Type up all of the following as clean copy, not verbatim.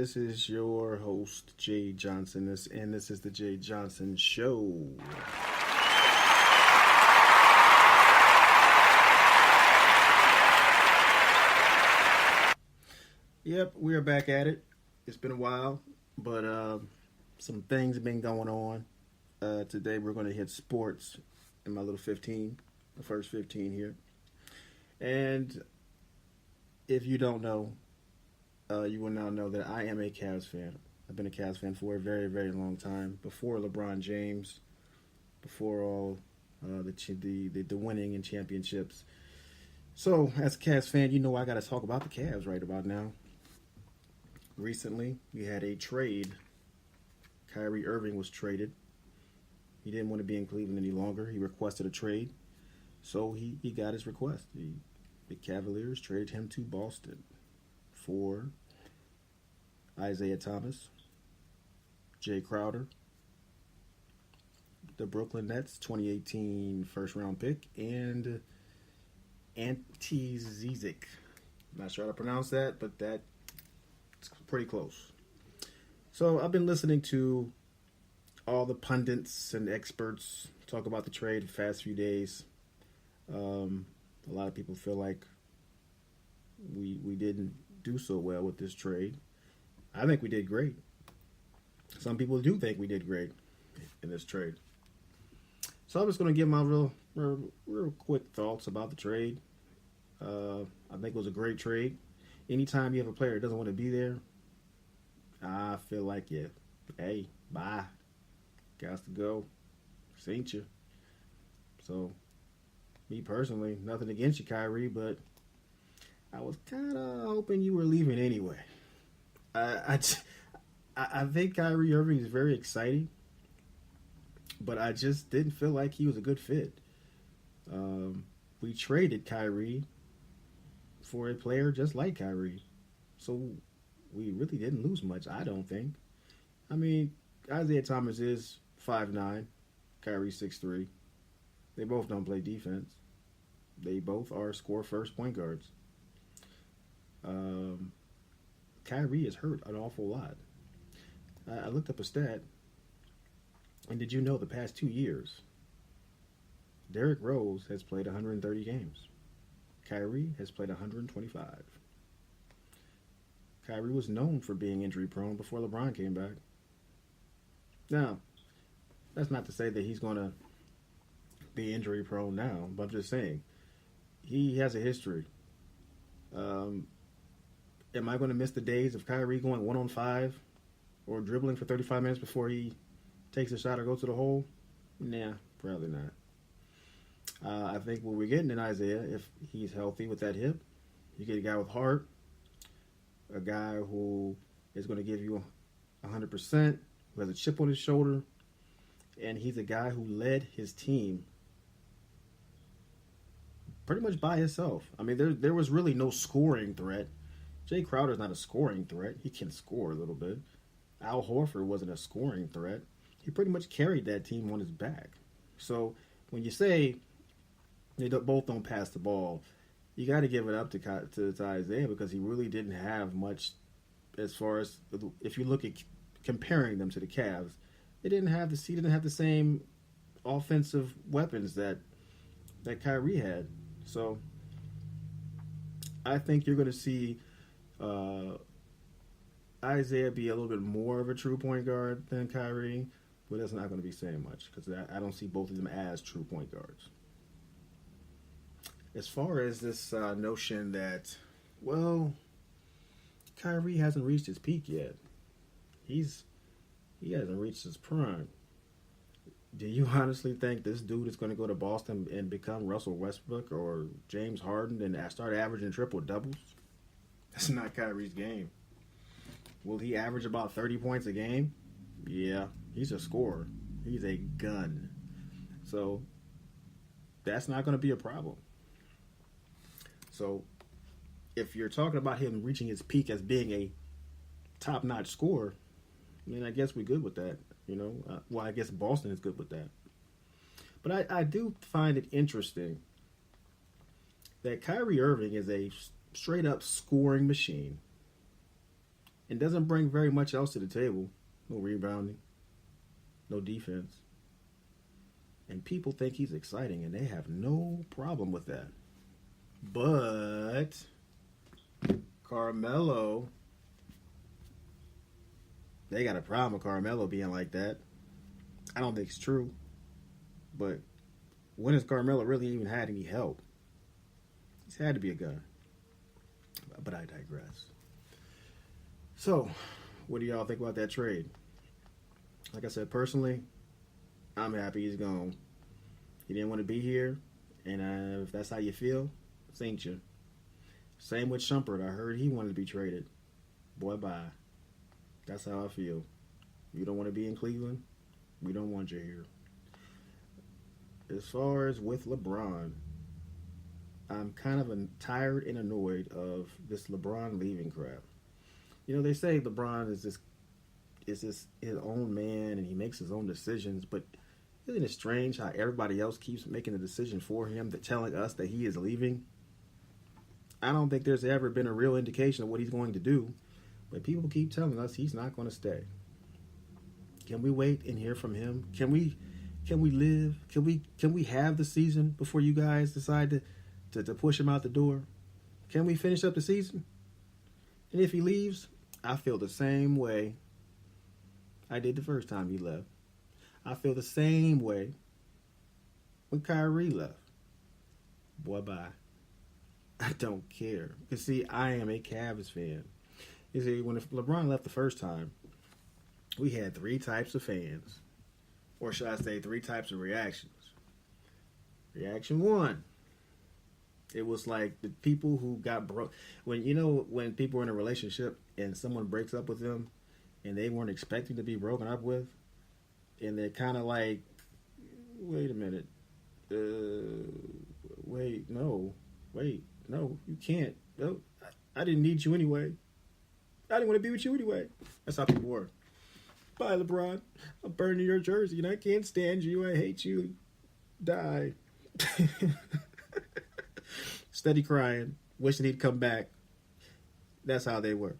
This is your host, Jay Johnson, and this is the Jay Johnson Show. Yep, we are back at it. It's been a while, but some things have been going on. Today we're going to hit sports in my little 15, the first 15 here. And if you don't know, you will now know that I am a Cavs fan. I've been a Cavs fan for a very, very long time. Before LeBron James, before all the winning and championships. So, as a Cavs fan, you know I got to talk about the Cavs right about now. Recently, we had a trade. Kyrie Irving was traded. He didn't want to be in Cleveland any longer. He requested a trade. So, he got his request. The Cavaliers traded him to Boston for Isaiah Thomas, Jay Crowder, the Brooklyn Nets 2018 first round pick, and Ante Zizic. Not sure how to pronounce that, but that's pretty close. So I've been listening to all the pundits and experts talk about the trade the past few days. A lot of people feel like we didn't do so well with this trade. I think we did great. Some people do think we did great in this trade. So I'm just going to give my real quick thoughts about the trade. I think it was a great trade. Anytime you have a player that doesn't want to be there, I feel like, yeah, hey, bye. Got to go. Seen you. So, me personally, nothing against you, Kyrie, but I was kind of hoping you were leaving anyway. I think Kyrie Irving is very exciting, but I just didn't feel like he was a good fit. We traded Kyrie for a player just like Kyrie, so we really didn't lose much, I don't think. I mean, Isaiah Thomas is 5'9", Kyrie 6'3". They both don't play defense. They both are score-first point guards. Kyrie is hurt an awful lot. I looked up a stat, and did you know the past 2 years, Derrick Rose has played 130 games. Kyrie has played 125. Kyrie was known for being injury-prone before LeBron came back. Now, that's not to say that he's going to be injury-prone now, but I'm just saying, he has a history. Am I going to miss the days of Kyrie going 1-on-5 or dribbling for 35 minutes before he takes a shot or goes to the hole? Nah, probably not. I think what we're getting in Isaiah, if he's healthy with that hip, you get a guy with heart, a guy who is going to give you 100%, who has a chip on his shoulder, and he's a guy who led his team pretty much by himself. I mean, there was really no scoring threat. Jay Crowder's not a scoring threat. He can score a little bit. Al Horford wasn't a scoring threat. He pretty much carried that team on his back. So when you say they both don't pass the ball, you got to give it up to Isaiah because he really didn't have much as far as, if you look at comparing them to the Cavs, he didn't have the same offensive weapons that Kyrie had. So I think you're going to see Isaiah be a little bit more of a true point guard than Kyrie, but that's not going to be saying much because I don't see both of them as true point guards. As far as this notion that, well, Kyrie hasn't reached his peak yet. He hasn't reached his prime. Do you honestly think this dude is going to go to Boston and become Russell Westbrook or James Harden and start averaging triple doubles? That's not Kyrie's game. Will he average about 30 points a game? Yeah, he's a scorer. He's a gun. So that's not going to be a problem. So if you're talking about him reaching his peak as being a top-notch scorer, I mean, I guess we're good with that. Well, I guess Boston is good with that. But I do find it interesting that Kyrie Irving is a straight-up scoring machine. and doesn't bring very much else to the table. No rebounding, no defense. And people think he's exciting, and they have no problem with that. But Carmelo, they got a problem with Carmelo being like that. I don't think it's true. But when has Carmelo really even had any help? He's had to be a guy. But I digress. So, what do y'all think about that trade? Like I said, personally, I'm happy he's gone. He didn't want to be here, and if that's how you feel, this ain't you. Same with Shumpert. I heard he wanted to be traded. Boy, bye. That's how I feel. You don't want to be in Cleveland? We don't want you here. As far as with LeBron, I'm kind of tired and annoyed of this LeBron leaving crap. You know, they say LeBron is his own man and he makes his own decisions, but isn't it strange how everybody else keeps making the decision for him, telling us that he is leaving? I don't think there's ever been a real indication of what he's going to do, but people keep telling us he's not going to stay. Can we wait and hear from him? Can we live? Can we have the season before you guys decide to push him out the door? Can we finish up the season? And if he leaves, I feel the same way I did the first time he left. I feel the same way when Kyrie left. Boy, bye. I don't care. You see, I am a Cavs fan. You see, when LeBron left the first time, we had three types of fans. Or should I say three types of reactions. Reaction one. It was like the people who got broke. When people are in a relationship and someone breaks up with them and they weren't expecting to be broken up with, and they're kind of like, wait a minute. No, you can't. No, I didn't need you anyway. I didn't want to be with you anyway. That's how people were. Bye, LeBron. I'm burning your jersey and I can't stand you. I hate you. Die. Steady crying, wishing he'd come back. That's how they were.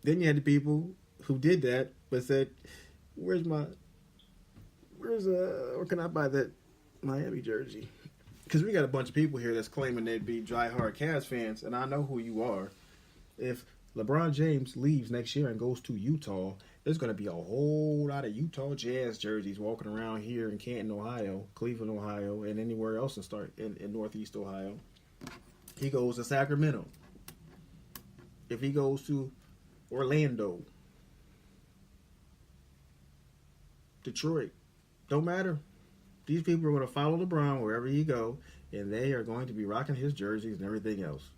Then you had the people who did that but said, where can I buy that Miami jersey? Because we got a bunch of people here that's claiming they'd be diehard Cavs fans, and I know who you are. If LeBron James leaves next year and goes to Utah, there's going to be a whole lot of Utah Jazz jerseys walking around here in Canton, Ohio, Cleveland, Ohio, and anywhere else in Northeast Ohio. He goes to Sacramento. If he goes to Orlando, Detroit, don't matter. These people are going to follow LeBron wherever he go, and they are going to be rocking his jerseys and everything else.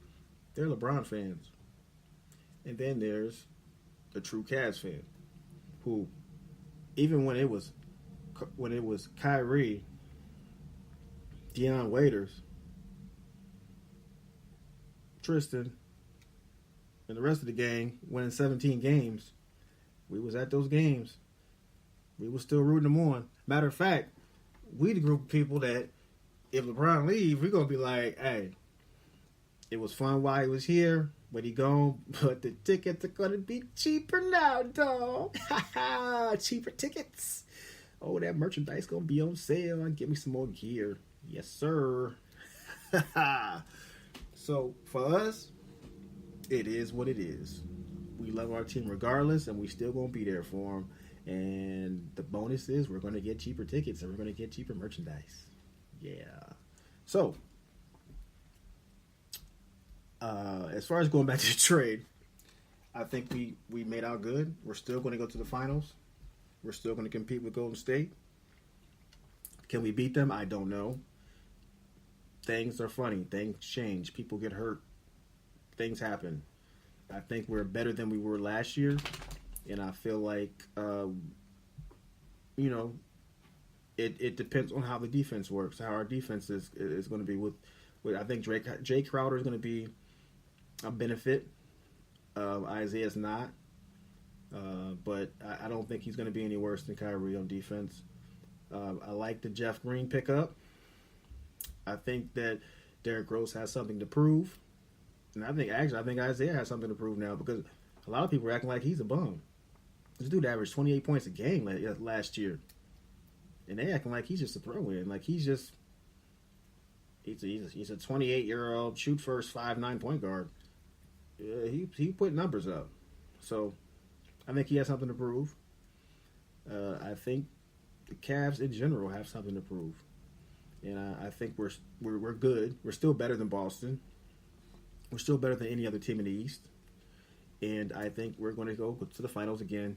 They're LeBron fans. And then there's the true Cavs fan, who, even when it was Kyrie, Deion Waiters, Tristan, and the rest of the gang winning 17 games, we was at those games. We was still rooting them on. Matter of fact, we the group of people that if LeBron leaves, we're going to be like, hey, it was fun while he was here, but he gone. But the tickets are going to be cheaper now, dog. Cheaper tickets. Oh, that merchandise going to be on sale. Get me some more gear. Yes, sir. So, for us, it is what it is. We love our team regardless, and we still going to be there for them. And the bonus is we're going to get cheaper tickets and we're going to get cheaper merchandise. Yeah. So, as far as going back to the trade, I think we made out good. We're still going to go to the finals. We're still going to compete with Golden State. Can we beat them? I don't know. Things are funny. Things change. People get hurt. Things happen. I think we're better than we were last year. And I feel like, it depends on how the defense works, how our defense is going to be. With I think Jay Crowder is going to be a benefit. Isaiah's not. But I don't think he's going to be any worse than Kyrie on defense. I like the Jeff Green pickup. I think that Derrick Rose has something to prove. And I think Isaiah has something to prove now because a lot of people are acting like he's a bum. This dude averaged 28 points a game last year, and they acting like he's just a throw-in. Like he's a 28-year-old shoot first 5'9" point guard. He put numbers up, so I think he has something to prove. I think the Cavs in general have something to prove, and I think we're good. We're still better than Boston. We're still better than any other team in the East, and I think we're going to go to the finals again.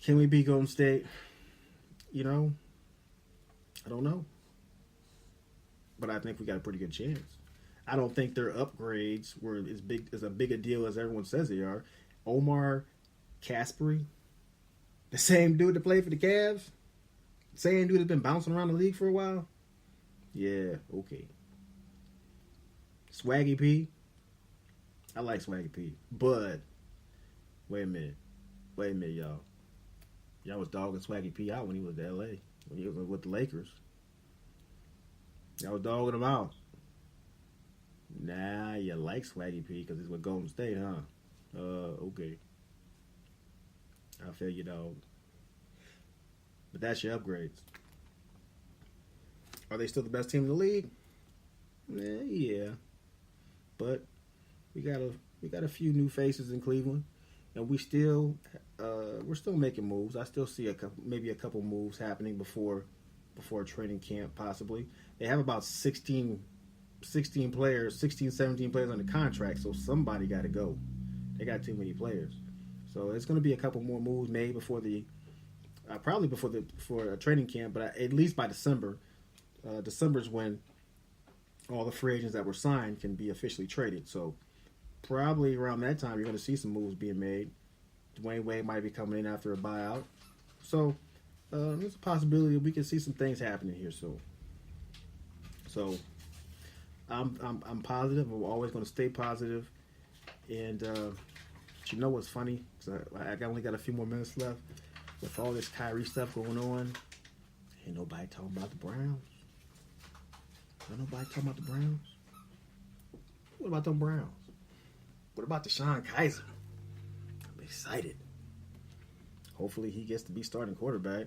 Can we beat Golden State? I don't know, but I think we got a pretty good chance. I don't think their upgrades were as big a deal as everyone says they are. Omar Caspery, the same dude that played for the Cavs, same dude that's been bouncing around the league for a while. Yeah, okay. Swaggy P, I like Swaggy P, but wait a minute, y'all. Y'all was dogging Swaggy P out when he was in L.A., when he was with the Lakers. Y'all was dogging him out. Nah, you like Swaggy P because he's with Golden State, huh? Okay. I feel you, dog. But that's your upgrades. Are they still the best team in the league? Yeah. But we got a few new faces in Cleveland, and we're still making moves. I still see maybe a couple moves happening before training camp, possibly. They have about 16 players, 16, 17 players under contract, so somebody got to go. They got too many players. So it's going to be a couple more moves made before training camp, but at least by December. December is when all the free agents that were signed can be officially traded. So probably around that time, you're going to see some moves being made. Dwayne Wade might be coming in after a buyout. So there's a possibility we can see some things happening here soon. So I'm positive. I'm always going to stay positive. And but you know what's funny? I only got a few more minutes left. With all this Kyrie stuff going on, ain't nobody talking about the Browns. Ain't nobody talking about the Browns. What about them Browns? What about Deshaun Kaiser? I'm excited. Hopefully he gets to be starting quarterback.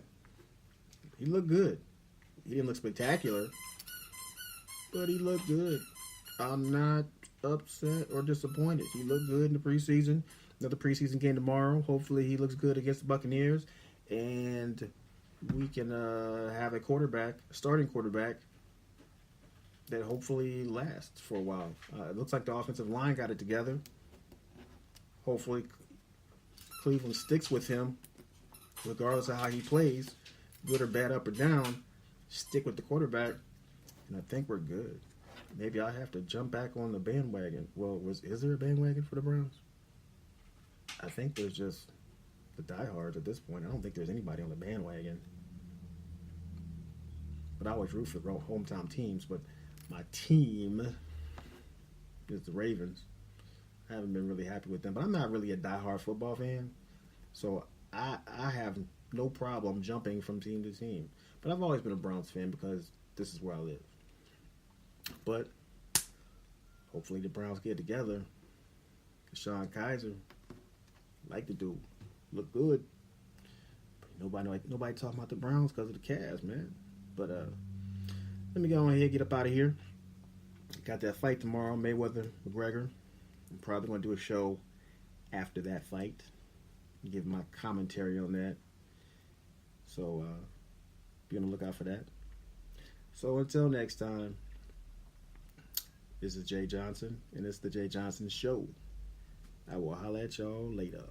He looked good. He didn't look spectacular, but he looked good. I'm not upset or disappointed. He looked good in the preseason. Another preseason game tomorrow. Hopefully he looks good against the Buccaneers, and we can have a starting quarterback, that hopefully lasts for a while. It looks like the offensive line got it together. Hopefully Cleveland sticks with him, regardless of how he plays, good or bad, up or down. Stick with the quarterback, and I think we're good. Maybe I have to jump back on the bandwagon. Well, is there a bandwagon for the Browns? I think there's just the diehards at this point. I don't think there's anybody on the bandwagon. But I always root for hometown teams. But my team is the Ravens. I haven't been really happy with them. But I'm not really a diehard football fan. So I have no problem jumping from team to team. But I've always been a Browns fan because this is where I live. But hopefully the Browns get together. Deshaun Kaiser, like the dude, look good. But nobody talking about the Browns because of the Cavs, man. But let me go on ahead, get up out of here. Got that fight tomorrow, Mayweather McGregor. I'm probably going to do a show after that fight, give my commentary on that. So be on the lookout for that. So until next time, this is Jay Johnson, and it's the Jay Johnson Show. I will holler at y'all later.